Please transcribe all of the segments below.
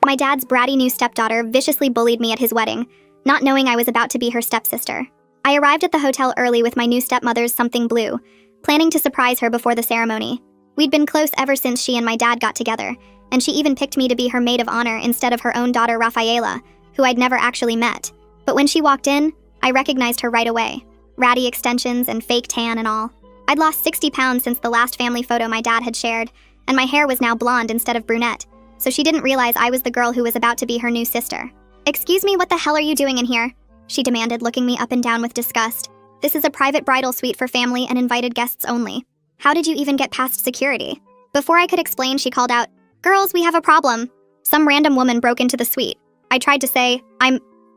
My dad's bratty new stepdaughter viciously bullied me at his wedding, not knowing I was about to be her stepsister. I arrived at the hotel early with my new stepmother's something blue, planning to surprise her before the ceremony. We'd been close ever since she and my dad got together, and she even picked me to be her maid of honor instead of her own daughter Rafaela, who I'd never actually met. But when she walked in, I recognized her right away. Ratty extensions and fake tan and all. I'd lost 60 pounds since the last family photo my dad had shared, and my hair was now blonde instead of brunette, so she didn't realize I was the girl who was about to be her new sister. "Excuse me, what the hell are you doing in here?" she demanded, looking me up and down with disgust. "This is a private bridal suite for family and invited guests only. How did you even get past security?" Before I could explain, she called out, "Girls, we have a problem." Some random woman broke into the suite. I tried to say,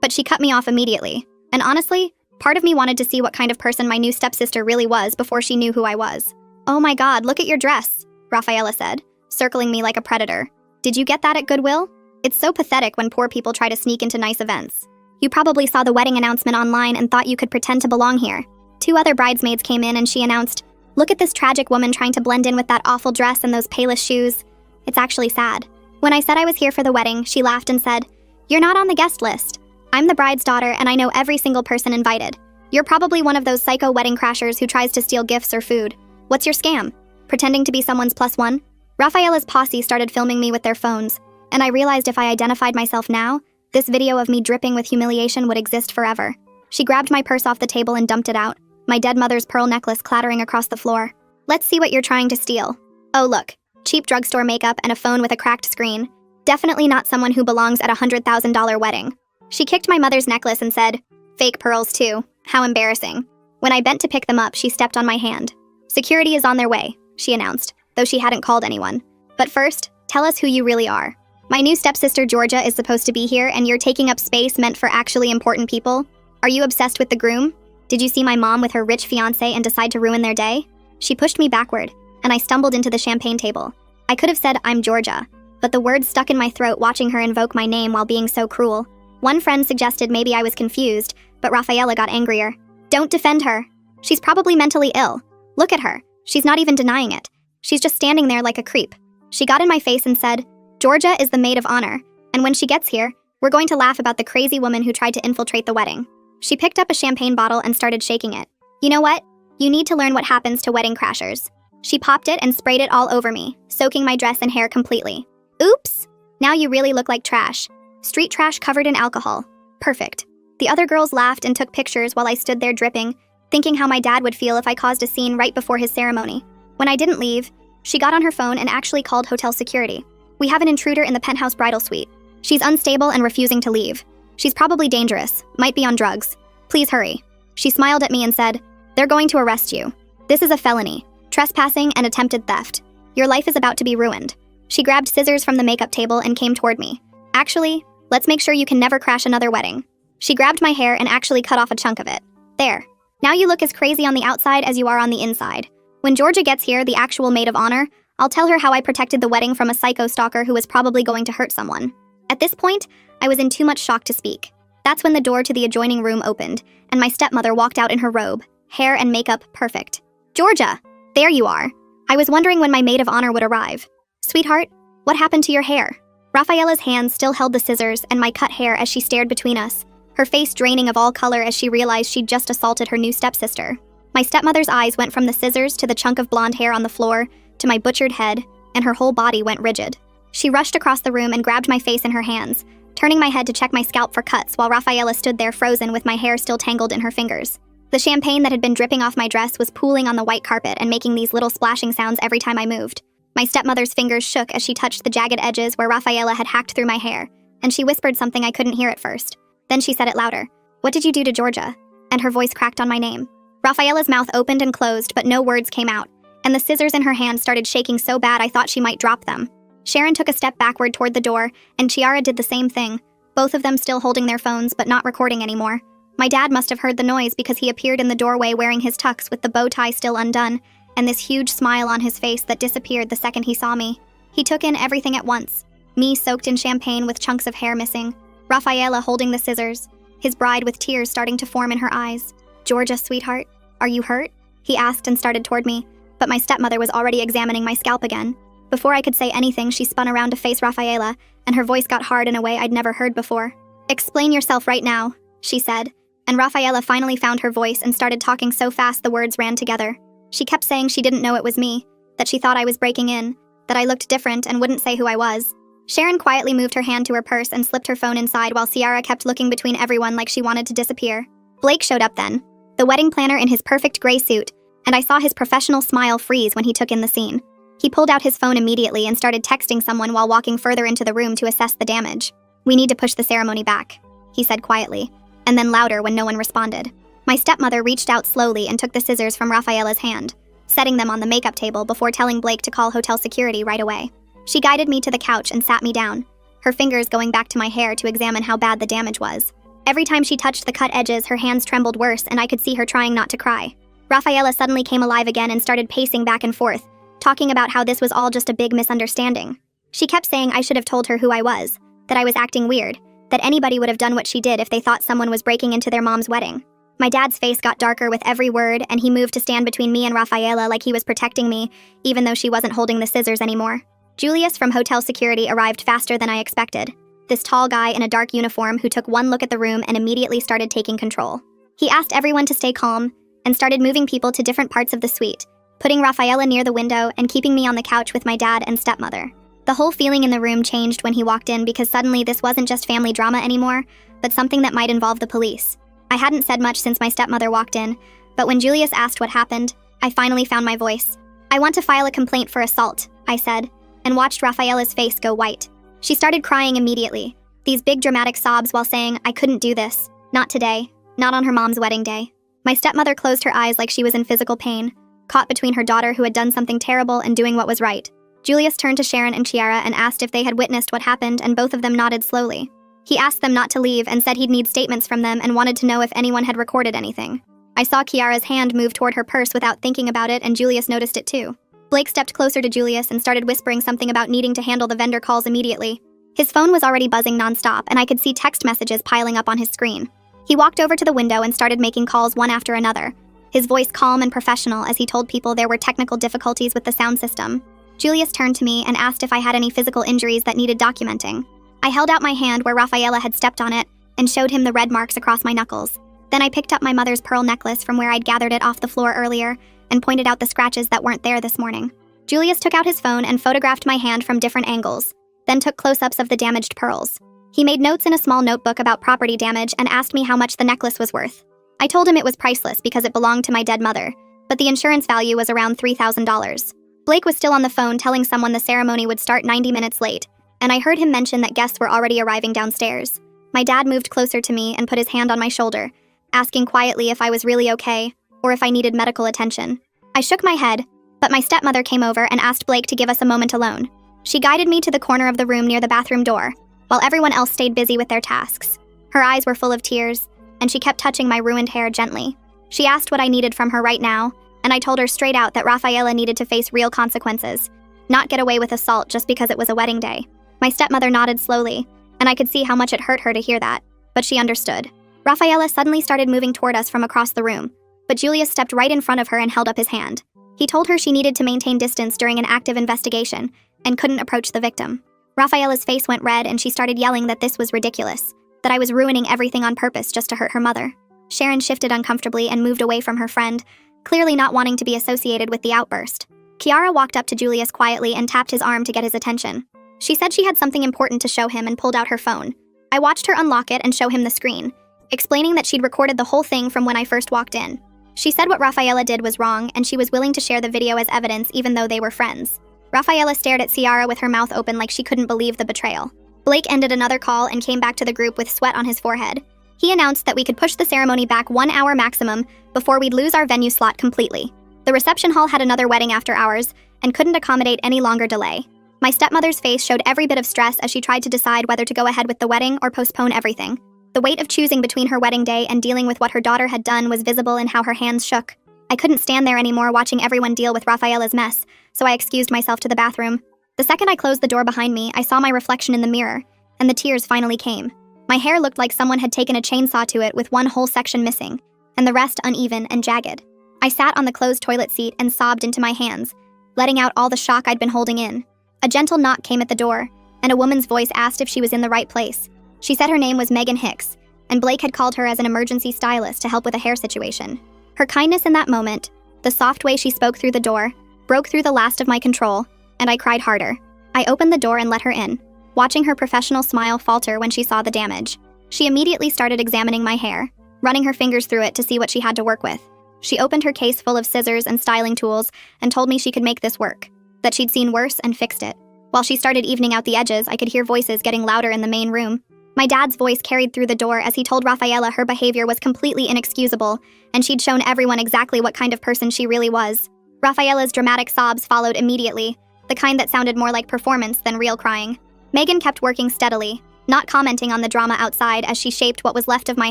but she cut me off immediately. And honestly, part of me wanted to see what kind of person my new stepsister really was before she knew who I was. "Oh my god, look at your dress," Rafaela said, circling me like a predator. "Did you get that at Goodwill? It's so pathetic when poor people try to sneak into nice events. You probably saw the wedding announcement online and thought you could pretend to belong here." 2 other bridesmaids came in and she announced, "Look at this tragic woman trying to blend in with that awful dress and those palest shoes. It's actually sad." When I said I was here for the wedding, she laughed and said, "You're not on the guest list. I'm the bride's daughter and I know every single person invited. You're probably one of those psycho wedding crashers who tries to steal gifts or food. What's your scam? Pretending to be someone's plus one?" Rafaela's posse started filming me with their phones, and I realized if I identified myself now, this video of me dripping with humiliation would exist forever. She grabbed my purse off the table and dumped it out, my dead mother's pearl necklace clattering across the floor. "Let's see what you're trying to steal." "Oh look, cheap drugstore makeup and a phone with a cracked screen. Definitely not someone who belongs at a $100,000 wedding." She kicked my mother's necklace and said, "Fake pearls too. How embarrassing." When I bent to pick them up, she stepped on my hand. "Security is on their way," she announced, though she hadn't called anyone. "But first, tell us who you really are. My new stepsister Georgia is supposed to be here and you're taking up space meant for actually important people? Are you obsessed with the groom? Did you see my mom with her rich fiancé and decide to ruin their day?" She pushed me backward, and I stumbled into the champagne table. I could have said, "I'm Georgia," but the words stuck in my throat watching her invoke my name while being so cruel. One friend suggested maybe I was confused, but Rafaela got angrier. "Don't defend her. She's probably mentally ill. Look at her. She's not even denying it. She's just standing there like a creep." She got in my face and said, "Georgia is the maid of honor, and when she gets here, we're going to laugh about the crazy woman who tried to infiltrate the wedding." She picked up a champagne bottle and started shaking it. "You know what? You need to learn what happens to wedding crashers." She popped it and sprayed it all over me, soaking my dress and hair completely. "Oops! Now you really look like trash. Street trash covered in alcohol. Perfect." The other girls laughed and took pictures while I stood there dripping, thinking how my dad would feel if I caused a scene right before his ceremony. When I didn't leave, she got on her phone and actually called hotel security. "We have an intruder in the penthouse bridal suite. She's unstable and refusing to leave. She's probably dangerous, might be on drugs. Please hurry." She smiled at me and said, "They're going to arrest you. This is a felony, trespassing and attempted theft. Your life is about to be ruined." She grabbed scissors from the makeup table and came toward me. "Actually, let's make sure you can never crash another wedding." She grabbed my hair and actually cut off a chunk of it. "There. Now you look as crazy on the outside as you are on the inside. When Georgia gets here, the actual maid of honor, I'll tell her how I protected the wedding from a psycho stalker who was probably going to hurt someone." At this point, I was in too much shock to speak. That's when the door to the adjoining room opened, and my stepmother walked out in her robe, hair and makeup perfect. "Georgia! There you are. I was wondering when my maid of honor would arrive. Sweetheart, what happened to your hair?" Rafaela's hands still held the scissors and my cut hair as she stared between us, her face draining of all color as she realized she'd just assaulted her new stepsister. My stepmother's eyes went from the scissors to the chunk of blonde hair on the floor to my butchered head, and her whole body went rigid. She rushed across the room and grabbed my face in her hands, turning my head to check my scalp for cuts while Rafaela stood there frozen with my hair still tangled in her fingers. The champagne that had been dripping off my dress was pooling on the white carpet and making these little splashing sounds every time I moved. My stepmother's fingers shook as she touched the jagged edges where Rafaela had hacked through my hair, and she whispered something I couldn't hear at first. Then she said it louder. "What did you do to Georgia?" And her voice cracked on my name. Rafaela's mouth opened and closed, but no words came out, and the scissors in her hand started shaking so bad I thought she might drop them. Sharon took a step backward toward the door, and Chiara did the same thing, both of them still holding their phones but not recording anymore. My dad must have heard the noise because he appeared in the doorway wearing his tux with the bow tie still undone, and this huge smile on his face that disappeared the second he saw me. He took in everything at once. Me soaked in champagne with chunks of hair missing, Rafaela holding the scissors, his bride with tears starting to form in her eyes. "Georgia, sweetheart, are you hurt?" he asked and started toward me, but my stepmother was already examining my scalp again. Before I could say anything, she spun around to face Rafaela and her voice got hard in a way I'd never heard before. "Explain yourself right now," she said, and Rafaela finally found her voice and started talking so fast the words ran together. She kept saying she didn't know it was me, that she thought I was breaking in, that I looked different and wouldn't say who I was. Sharon quietly moved her hand to her purse and slipped her phone inside while Ciara kept looking between everyone like she wanted to disappear. Blake showed up then, the wedding planner in his perfect gray suit, and I saw his professional smile freeze when he took in the scene. He pulled out his phone immediately and started texting someone while walking further into the room to assess the damage. "We need to push the ceremony back," he said quietly, and then louder when no one responded. My stepmother reached out slowly and took the scissors from Rafaela's hand, setting them on the makeup table before telling Blake to call hotel security right away. She guided me to the couch and sat me down, her fingers going back to my hair to examine how bad the damage was. Every time she touched the cut edges, her hands trembled worse and I could see her trying not to cry. Rafaela suddenly came alive again and started pacing back and forth, talking about how this was all just a big misunderstanding. She kept saying I should have told her who I was, that I was acting weird, that anybody would have done what she did if they thought someone was breaking into their mom's wedding. My dad's face got darker with every word, and he moved to stand between me and Rafaela like he was protecting me, even though she wasn't holding the scissors anymore. Julius from hotel security arrived faster than I expected. This tall guy in a dark uniform who took one look at the room and immediately started taking control. He asked everyone to stay calm and started moving people to different parts of the suite, putting Rafaela near the window and keeping me on the couch with my dad and stepmother. The whole feeling in the room changed when he walked in because suddenly this wasn't just family drama anymore, but something that might involve the police. I hadn't said much since my stepmother walked in, but when Julius asked what happened, I finally found my voice. "I want to file a complaint for assault," I said, and watched Rafaela's face go white. She started crying immediately, these big dramatic sobs while saying, "I couldn't do this. Not today. Not on her mom's wedding day." My stepmother closed her eyes like she was in physical pain, caught between her daughter who had done something terrible and doing what was right. Julius turned to Sharon and Ciara and asked if they had witnessed what happened, and both of them nodded slowly. He asked them not to leave and said he'd need statements from them and wanted to know if anyone had recorded anything. I saw Kiara's hand move toward her purse without thinking about it, and Julius noticed it too. Blake stepped closer to Julius and started whispering something about needing to handle the vendor calls immediately. His phone was already buzzing nonstop, and I could see text messages piling up on his screen. He walked over to the window and started making calls one after another, his voice calm and professional as he told people there were technical difficulties with the sound system. Julius turned to me and asked if I had any physical injuries that needed documenting. I held out my hand where Rafaela had stepped on it and showed him the red marks across my knuckles. Then I picked up my mother's pearl necklace from where I'd gathered it off the floor earlier and pointed out the scratches that weren't there this morning. Julius took out his phone and photographed my hand from different angles, then took close-ups of the damaged pearls. He made notes in a small notebook about property damage and asked me how much the necklace was worth. I told him it was priceless because it belonged to my dead mother, but the insurance value was around $3,000. Blake was still on the phone telling someone the ceremony would start 90 minutes late, and I heard him mention that guests were already arriving downstairs. My dad moved closer to me and put his hand on my shoulder, asking quietly if I was really okay or if I needed medical attention. I shook my head, but my stepmother came over and asked Blake to give us a moment alone. She guided me to the corner of the room near the bathroom door, while everyone else stayed busy with their tasks. Her eyes were full of tears, and she kept touching my ruined hair gently. She asked what I needed from her right now, and I told her straight out that Rafaela needed to face real consequences, not get away with assault just because it was a wedding day. My stepmother nodded slowly, and I could see how much it hurt her to hear that, but she understood. Rafaela suddenly started moving toward us from across the room, but Julius stepped right in front of her and held up his hand. He told her she needed to maintain distance during an active investigation and couldn't approach the victim. Rafaela's face went red and she started yelling that this was ridiculous, that I was ruining everything on purpose just to hurt her mother. Sharon shifted uncomfortably and moved away from her friend, clearly not wanting to be associated with the outburst. Ciara walked up to Julius quietly and tapped his arm to get his attention. She said she had something important to show him and pulled out her phone. I watched her unlock it and show him the screen, explaining that she'd recorded the whole thing from when I first walked in. She said what Rafaela did was wrong and she was willing to share the video as evidence even though they were friends. Rafaela stared at Ciara with her mouth open like she couldn't believe the betrayal. Blake ended another call and came back to the group with sweat on his forehead. He announced that we could push the ceremony back 1 hour maximum before we'd lose our venue slot completely. The reception hall had another wedding after hours and couldn't accommodate any longer delay. My stepmother's face showed every bit of stress as she tried to decide whether to go ahead with the wedding or postpone everything. The weight of choosing between her wedding day and dealing with what her daughter had done was visible in how her hands shook. I couldn't stand there anymore watching everyone deal with Rafaela's mess, so I excused myself to the bathroom. The second I closed the door behind me, I saw my reflection in the mirror, and the tears finally came. My hair looked like someone had taken a chainsaw to it with one whole section missing, and the rest uneven and jagged. I sat on the closed toilet seat and sobbed into my hands, letting out all the shock I'd been holding in. A gentle knock came at the door, and a woman's voice asked if she was in the right place. She said her name was Megan Hicks, and Blake had called her as an emergency stylist to help with a hair situation. Her kindness in that moment, the soft way she spoke through the door, broke through the last of my control, and I cried harder. I opened the door and let her in, watching her professional smile falter when she saw the damage. She immediately started examining my hair, running her fingers through it to see what she had to work with. She opened her case full of scissors and styling tools and told me she could make this work, that she'd seen worse and fixed it. While she started evening out the edges, I could hear voices getting louder in the main room. My dad's voice carried through the door as he told Rafaela her behavior was completely inexcusable, and she'd shown everyone exactly what kind of person she really was. Rafaela's dramatic sobs followed immediately, the kind that sounded more like performance than real crying. Megan kept working steadily, not commenting on the drama outside as she shaped what was left of my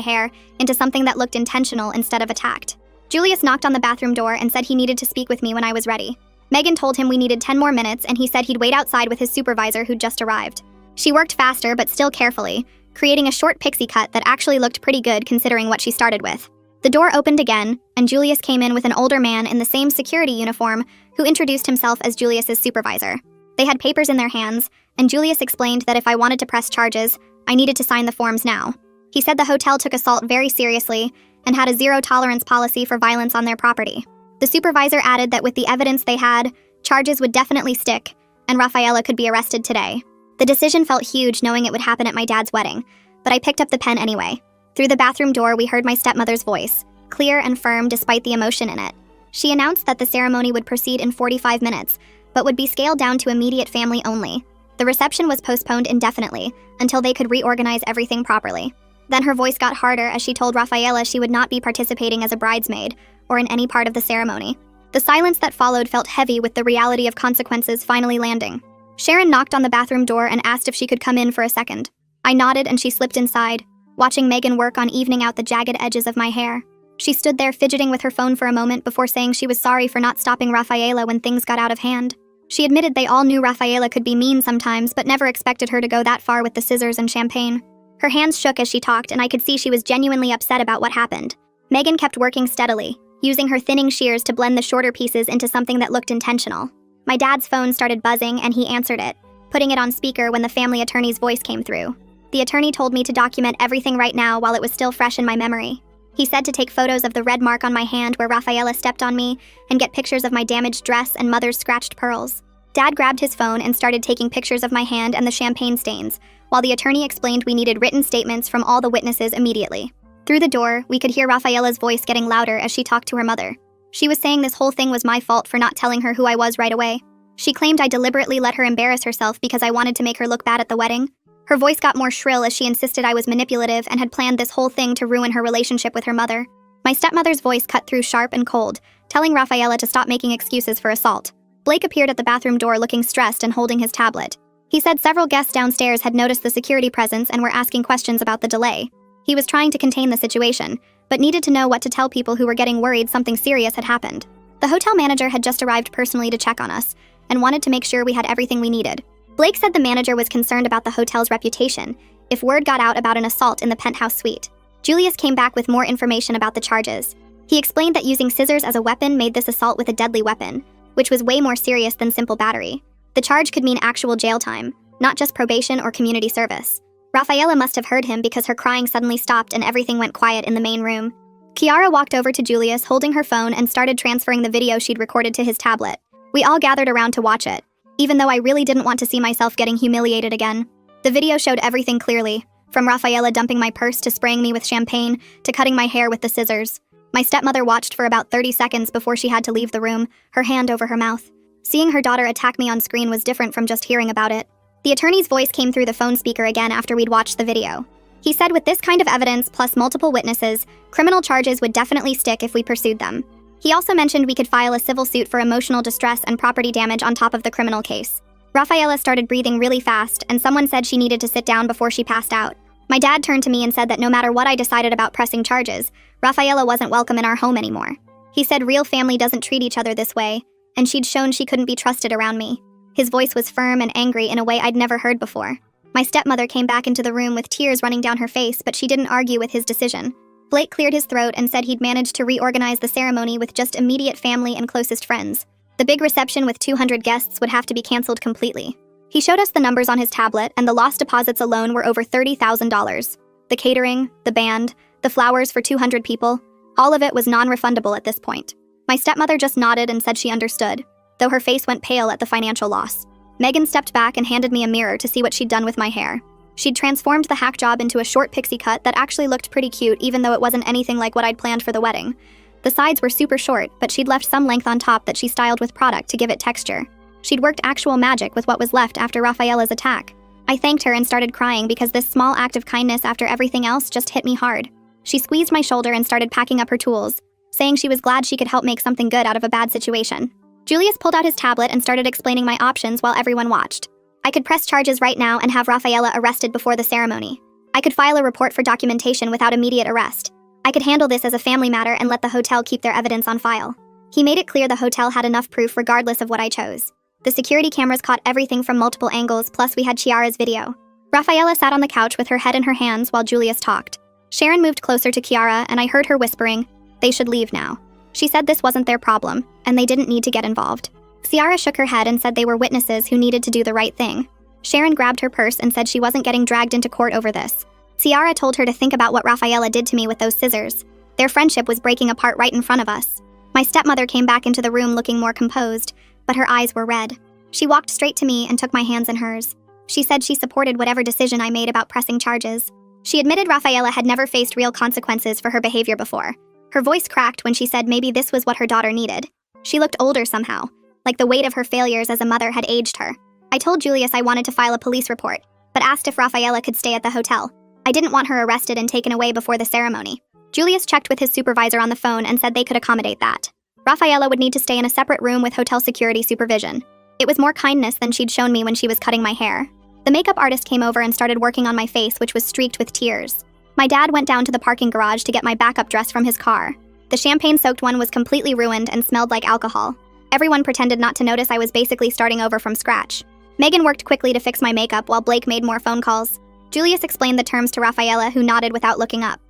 hair into something that looked intentional instead of attacked. Julius knocked on the bathroom door and said he needed to speak with me when I was ready. Megan told him we needed 10 more minutes, and he said he'd wait outside with his supervisor who'd just arrived. She worked faster but still carefully, creating a short pixie cut that actually looked pretty good considering what she started with. The door opened again, and Julius came in with an older man in the same security uniform who introduced himself as Julius's supervisor. They had papers in their hands, and Julius explained that if I wanted to press charges, I needed to sign the forms now. He said the hotel took assault very seriously and had a zero-tolerance policy for violence on their property. The supervisor added that with the evidence they had, charges would definitely stick, and Rafaela could be arrested today. The decision felt huge knowing it would happen at my dad's wedding, but I picked up the pen anyway. Through the bathroom door, we heard my stepmother's voice, clear and firm despite the emotion in it. She announced that the ceremony would proceed in 45 minutes, but would be scaled down to immediate family only. The reception was postponed indefinitely until they could reorganize everything properly. Then her voice got harder as she told Rafaela she would not be participating as a bridesmaid or in any part of the ceremony. The silence that followed felt heavy with the reality of consequences finally landing. Sharon knocked on the bathroom door and asked if she could come in for a second. I nodded and she slipped inside, watching Megan work on evening out the jagged edges of my hair. She stood there fidgeting with her phone for a moment before saying she was sorry for not stopping Rafaela when things got out of hand. She admitted they all knew Rafaela could be mean sometimes, but never expected her to go that far with the scissors and champagne. Her hands shook as she talked, and I could see she was genuinely upset about what happened. Megan kept working steadily, using her thinning shears to blend the shorter pieces into something that looked intentional. My dad's phone started buzzing, and he answered it, putting it on speaker when the family attorney's voice came through. The attorney told me to document everything right now while it was still fresh in my memory. He said to take photos of the red mark on my hand where Rafaela stepped on me and get pictures of my damaged dress and mother's scratched pearls. Dad grabbed his phone and started taking pictures of my hand and the champagne stains, while the attorney explained we needed written statements from all the witnesses immediately. Through the door, we could hear Rafaela's voice getting louder as she talked to her mother. She was saying this whole thing was my fault for not telling her who I was right away. She claimed I deliberately let her embarrass herself because I wanted to make her look bad at the wedding. Her voice got more shrill as she insisted I was manipulative and had planned this whole thing to ruin her relationship with her mother. My stepmother's voice cut through sharp and cold, telling Rafaela to stop making excuses for assault. Blake appeared at the bathroom door looking stressed and holding his tablet. He said several guests downstairs had noticed the security presence and were asking questions about the delay. He was trying to contain the situation, but needed to know what to tell people who were getting worried something serious had happened. The hotel manager had just arrived personally to check on us, and wanted to make sure we had everything we needed. Blake said the manager was concerned about the hotel's reputation if word got out about an assault in the penthouse suite. Julius came back with more information about the charges. He explained that using scissors as a weapon made this assault with a deadly weapon, which was way more serious than simple battery. The charge could mean actual jail time, not just probation or community service. Rafaela must have heard him because her crying suddenly stopped and everything went quiet in the main room. Kiara walked over to Julius holding her phone and started transferring the video she'd recorded to his tablet. We all gathered around to watch it, even though I really didn't want to see myself getting humiliated again. The video showed everything clearly, from Rafaela dumping my purse to spraying me with champagne to cutting my hair with the scissors. My stepmother watched for about 30 seconds before she had to leave the room, her hand over her mouth. Seeing her daughter attack me on screen was different from just hearing about it. The attorney's voice came through the phone speaker again after we'd watched the video. He said with this kind of evidence plus multiple witnesses, criminal charges would definitely stick if we pursued them. He also mentioned we could file a civil suit for emotional distress and property damage on top of the criminal case. Rafaela started breathing really fast, and someone said she needed to sit down before she passed out. My dad turned to me and said that no matter what I decided about pressing charges, Rafaela wasn't welcome in our home anymore. He said real family doesn't treat each other this way, and she'd shown she couldn't be trusted around me. His voice was firm and angry in a way I'd never heard before. My stepmother came back into the room with tears running down her face, but she didn't argue with his decision. Blake cleared his throat and said he'd managed to reorganize the ceremony with just immediate family and closest friends. The big reception with 200 guests would have to be canceled completely. He showed us the numbers on his tablet, and the lost deposits alone were over $30,000. The catering, the band, the flowers for 200 people, all of it was non-refundable at this point. My stepmother just nodded and said she understood, though her face went pale at the financial loss. Megan stepped back and handed me a mirror to see what she'd done with my hair. She'd transformed the hack job into a short pixie cut that actually looked pretty cute, even though it wasn't anything like what I'd planned for the wedding. The sides were super short, but she'd left some length on top that she styled with product to give it texture. She'd worked actual magic with what was left after Rafaela's attack. I thanked her and started crying because this small act of kindness after everything else just hit me hard. She squeezed my shoulder and started packing up her tools, saying she was glad she could help make something good out of a bad situation. Julius pulled out his tablet and started explaining my options while everyone watched. I could press charges right now and have Rafaela arrested before the ceremony. I could file a report for documentation without immediate arrest. I could handle this as a family matter and let the hotel keep their evidence on file. He made it clear the hotel had enough proof regardless of what I chose. The security cameras caught everything from multiple angles, plus we had Chiara's video. Rafaela sat on the couch with her head in her hands while Julius talked. Sharon moved closer to Chiara, and I heard her whispering, "They should leave now." She said this wasn't their problem, and they didn't need to get involved. Chiara shook her head and said they were witnesses who needed to do the right thing. Sharon grabbed her purse and said she wasn't getting dragged into court over this. Chiara told her to think about what Rafaela did to me with those scissors. Their friendship was breaking apart right in front of us. My stepmother came back into the room looking more composed, but her eyes were red. She walked straight to me and took my hands in hers. She said she supported whatever decision I made about pressing charges. She admitted Rafaela had never faced real consequences for her behavior before. Her voice cracked when she said maybe this was what her daughter needed. She looked older somehow, like the weight of her failures as a mother had aged her. I told Julius I wanted to file a police report, but asked if Rafaela could stay at the hotel. I didn't want her arrested and taken away before the ceremony. Julius checked with his supervisor on the phone and said they could accommodate that. Rafaela would need to stay in a separate room with hotel security supervision. It was more kindness than she'd shown me when she was cutting my hair. The makeup artist came over and started working on my face, which was streaked with tears. My dad went down to the parking garage to get my backup dress from his car. The champagne-soaked one was completely ruined and smelled like alcohol. Everyone pretended not to notice I was basically starting over from scratch. Megan worked quickly to fix my makeup while Blake made more phone calls. Julius explained the terms to Rafaela, who nodded without looking up.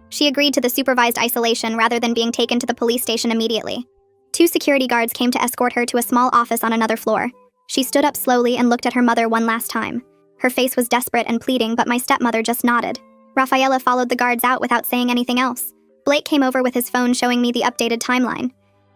She agreed to the supervised isolation rather than being taken to the police station immediately. 2 security guards came to escort her to a small office on another floor. She stood up slowly and looked at her mother one last time. Her face was desperate and pleading, but my stepmother just nodded. Rafaela followed the guards out without saying anything else. Blake came over with his phone showing me the updated timeline.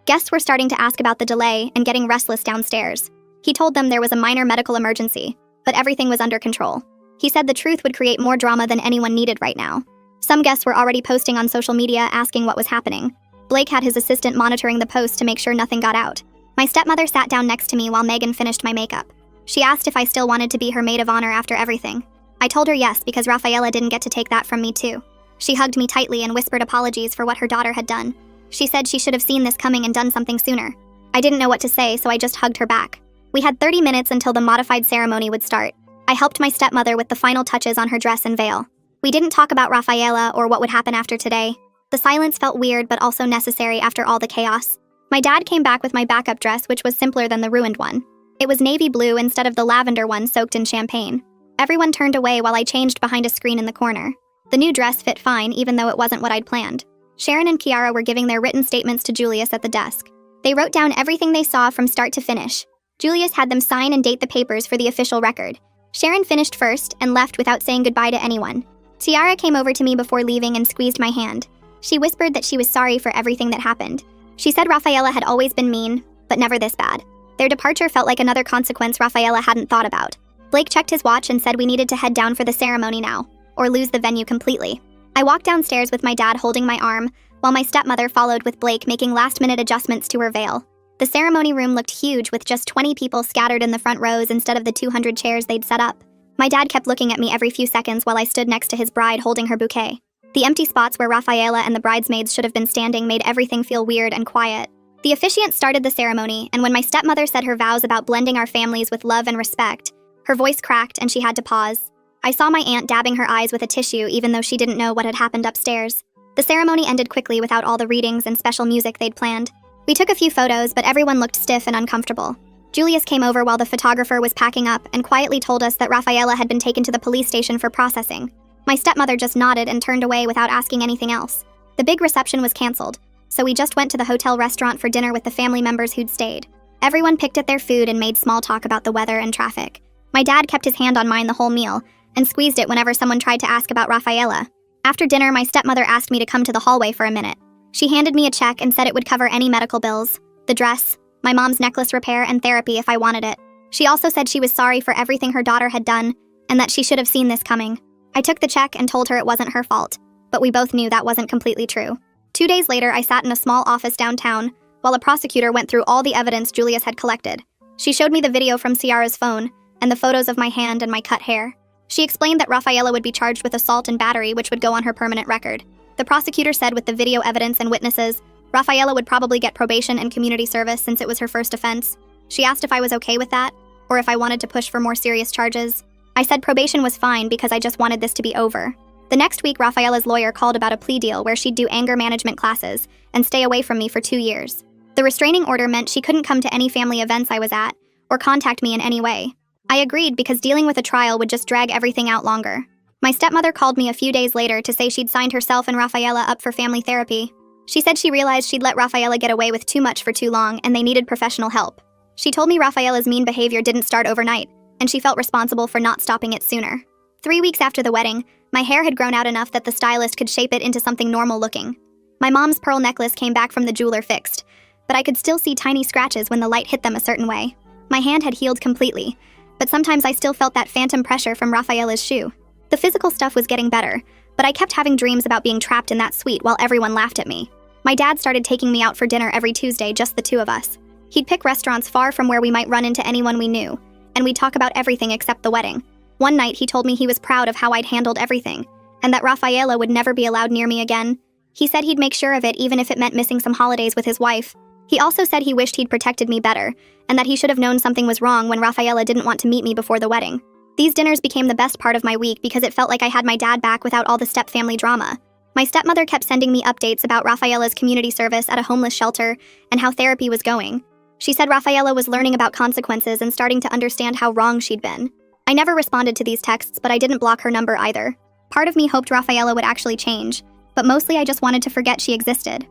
Guests were starting to ask about the delay and getting restless downstairs. He told them there was a minor medical emergency, but everything was under control. He said the truth would create more drama than anyone needed right now. Some guests were already posting on social media asking what was happening. Blake had his assistant monitoring the post to make sure nothing got out. My stepmother sat down next to me while Megan finished my makeup. She asked if I still wanted to be her maid of honor after everything. I told her yes, because Rafaela didn't get to take that from me too. She hugged me tightly and whispered apologies for what her daughter had done. She said she should have seen this coming and done something sooner. I didn't know what to say, so I just hugged her back. We had 30 minutes until the modified ceremony would start. I helped my stepmother with the final touches on her dress and veil. We didn't talk about Rafaela or what would happen after today. The silence felt weird but also necessary after all the chaos. My dad came back with my backup dress, which was simpler than the ruined one. It was navy blue instead of the lavender one soaked in champagne. Everyone turned away while I changed behind a screen in the corner. The new dress fit fine, even though it wasn't what I'd planned. Sharon and Chiara were giving their written statements to Julius at the desk. They wrote down everything they saw from start to finish. Julius had them sign and date the papers for the official record. Sharon finished first and left without saying goodbye to anyone. Chiara came over to me before leaving and squeezed my hand. She whispered that she was sorry for everything that happened. She said Rafaela had always been mean, but never this bad. Their departure felt like another consequence Rafaela hadn't thought about. Blake checked his watch and said we needed to head down for the ceremony now, or lose the venue completely. I walked downstairs with my dad holding my arm, while my stepmother followed with Blake making last-minute adjustments to her veil. The ceremony room looked huge with just 20 people scattered in the front rows instead of the 200 chairs they'd set up. My dad kept looking at me every few seconds while I stood next to his bride holding her bouquet. The empty spots where Rafaela and the bridesmaids should have been standing made everything feel weird and quiet. The officiant started the ceremony, and when my stepmother said her vows about blending our families with love and respect, her voice cracked and she had to pause. I saw my aunt dabbing her eyes with a tissue even though she didn't know what had happened upstairs. The ceremony ended quickly without all the readings and special music they'd planned. We took a few photos, but everyone looked stiff and uncomfortable. Julius came over while the photographer was packing up and quietly told us that Rafaela had been taken to the police station for processing. My stepmother just nodded and turned away without asking anything else. The big reception was canceled, so we just went to the hotel restaurant for dinner with the family members who'd stayed. Everyone picked at their food and made small talk about the weather and traffic. My dad kept his hand on mine the whole meal and squeezed it whenever someone tried to ask about Rafaela. After dinner, my stepmother asked me to come to the hallway for a minute. She handed me a check and said it would cover any medical bills, the dress, my mom's necklace repair, and therapy if I wanted it. She also said she was sorry for everything her daughter had done and that she should have seen this coming. I took the check and told her it wasn't her fault, but we both knew that wasn't completely true. 2 days later, I sat in a small office downtown while a prosecutor went through all the evidence Julius had collected. She showed me the video from Ciara's phone and the photos of my hand and my cut hair. She explained that Rafaela would be charged with assault and battery, which would go on her permanent record. The prosecutor said with the video evidence and witnesses, Rafaela would probably get probation and community service since it was her first offense. She asked if I was okay with that, or if I wanted to push for more serious charges. I said probation was fine because I just wanted this to be over. The next week, Rafaela's lawyer called about a plea deal where she'd do anger management classes and stay away from me for 2 years. The restraining order meant she couldn't come to any family events I was at or contact me in any way. I agreed because dealing with a trial would just drag everything out longer. My stepmother called me a few days later to say she'd signed herself and Rafaela up for family therapy. She said she realized she'd let Rafaela get away with too much for too long and they needed professional help. She told me Rafaela's mean behavior didn't start overnight, and she felt responsible for not stopping it sooner. 3 weeks after the wedding, my hair had grown out enough that the stylist could shape it into something normal looking. My mom's pearl necklace came back from the jeweler fixed, but I could still see tiny scratches when the light hit them a certain way. My hand had healed completely, but sometimes I still felt that phantom pressure from Rafaela's shoe. The physical stuff was getting better, but I kept having dreams about being trapped in that suite while everyone laughed at me. My dad started taking me out for dinner every Tuesday, just the two of us. He'd pick restaurants far from where we might run into anyone we knew, and we'd talk about everything except the wedding. One night, he told me he was proud of how I'd handled everything, and that Rafaela would never be allowed near me again. He said he'd make sure of it even if it meant missing some holidays with his wife. He also said he wished he'd protected me better, and that he should have known something was wrong when Rafaela didn't want to meet me before the wedding. These dinners became the best part of my week because it felt like I had my dad back without all the step-family drama. My stepmother kept sending me updates about Rafaela's community service at a homeless shelter and how therapy was going. She said Rafaela was learning about consequences and starting to understand how wrong she'd been. I never responded to these texts, but I didn't block her number either. Part of me hoped Rafaela would actually change, but mostly I just wanted to forget she existed.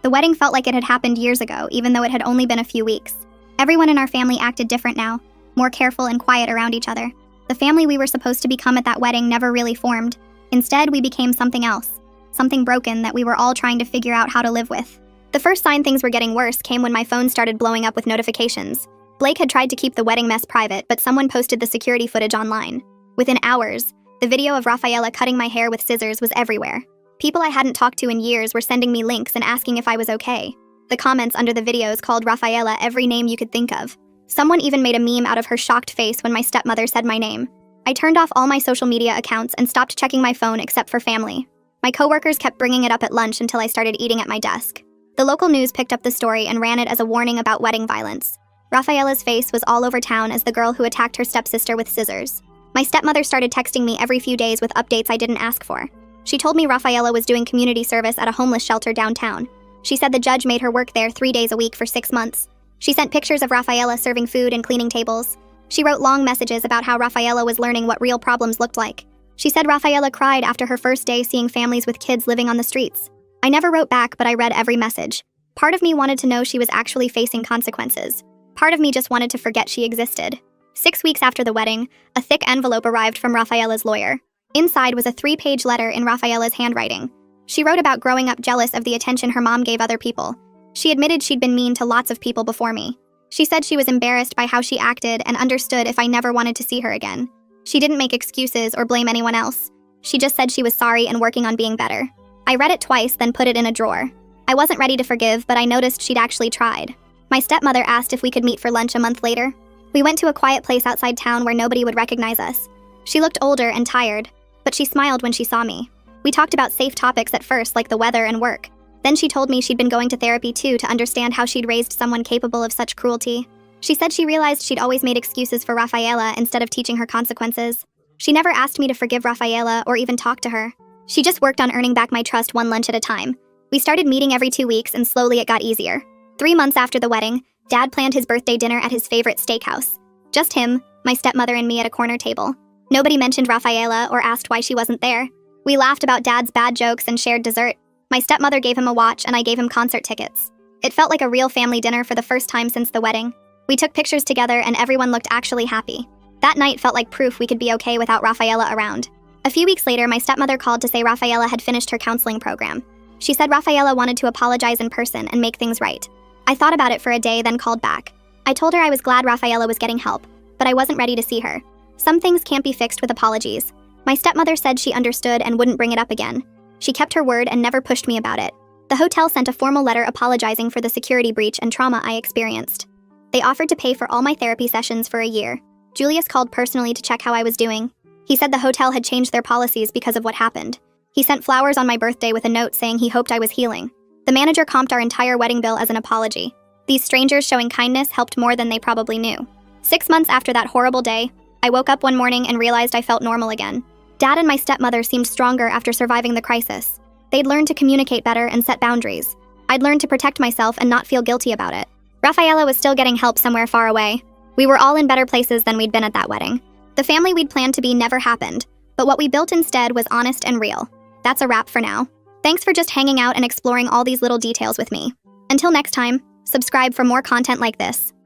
The wedding felt like it had happened years ago, even though it had only been a few weeks. Everyone in our family acted different now, more careful and quiet around each other. The family we were supposed to become at that wedding never really formed. Instead, we became something else, something broken that we were all trying to figure out how to live with. The first sign things were getting worse came when my phone started blowing up with notifications. Blake had tried to keep the wedding mess private, but someone posted the security footage online. Within hours, the video of Rafaela cutting my hair with scissors was everywhere. People I hadn't talked to in years were sending me links and asking if I was okay. The comments under the videos called Rafaela every name you could think of. Someone even made a meme out of her shocked face when my stepmother said my name. I turned off all my social media accounts and stopped checking my phone except for family. My coworkers kept bringing it up at lunch until I started eating at my desk. The local news picked up the story and ran it as a warning about wedding violence. Rafaela's face was all over town as the girl who attacked her stepsister with scissors. My stepmother started texting me every few days with updates I didn't ask for. She told me Rafaela was doing community service at a homeless shelter downtown. She said the judge made her work there 3 days a week for 6 months. She sent pictures of Rafaela serving food and cleaning tables. She wrote long messages about how Rafaela was learning what real problems looked like. She said Rafaela cried after her first day seeing families with kids living on the streets. I never wrote back, but I read every message. Part of me wanted to know she was actually facing consequences. Part of me just wanted to forget she existed. 6 weeks after the wedding, a thick envelope arrived from Rafaela's lawyer. Inside was a 3-page letter in Rafaela's handwriting. She wrote about growing up jealous of the attention her mom gave other people. She admitted she'd been mean to lots of people before me. She said she was embarrassed by how she acted and understood if I never wanted to see her again. She didn't make excuses or blame anyone else. She just said she was sorry and working on being better. I read it twice, then put it in a drawer. I wasn't ready to forgive, but I noticed she'd actually tried. My stepmother asked if we could meet for lunch a month later. We went to a quiet place outside town where nobody would recognize us. She looked older and tired, but she smiled when she saw me. We talked about safe topics at first, like the weather and work. Then she told me she'd been going to therapy too to understand how she'd raised someone capable of such cruelty. She said she realized she'd always made excuses for Rafaela instead of teaching her consequences. She never asked me to forgive Rafaela or even talk to her. She just worked on earning back my trust one lunch at a time. We started meeting every 2 weeks and slowly it got easier. 3 months after the wedding, Dad planned his birthday dinner at his favorite steakhouse. Just him, my stepmother and me at a corner table. Nobody mentioned Rafaela or asked why she wasn't there. We laughed about Dad's bad jokes and shared dessert. My stepmother gave him a watch and I gave him concert tickets. It felt like a real family dinner for the first time since the wedding. We took pictures together and everyone looked actually happy. That night felt like proof we could be okay without Rafaela around. A few weeks later, my stepmother called to say Rafaela had finished her counseling program. She said Rafaela wanted to apologize in person and make things right. I thought about it for a day, then called back. I told her I was glad Rafaela was getting help, but I wasn't ready to see her. Some things can't be fixed with apologies. My stepmother said she understood and wouldn't bring it up again. She kept her word and never pushed me about it. The hotel sent a formal letter apologizing for the security breach and trauma I experienced. They offered to pay for all my therapy sessions for a year. Julius called personally to check how I was doing. He said the hotel had changed their policies because of what happened. He sent flowers on my birthday with a note saying he hoped I was healing. The manager comped our entire wedding bill as an apology. These strangers showing kindness helped more than they probably knew. 6 months after that horrible day, I woke up one morning and realized I felt normal again. Dad and my stepmother seemed stronger after surviving the crisis. They'd learned to communicate better and set boundaries. I'd learned to protect myself and not feel guilty about it. Rafaela was still getting help somewhere far away. We were all in better places than we'd been at that wedding. The family we'd planned to be never happened, but what we built instead was honest and real. That's a wrap for now. Thanks for just hanging out and exploring all these little details with me. Until next time, subscribe for more content like this.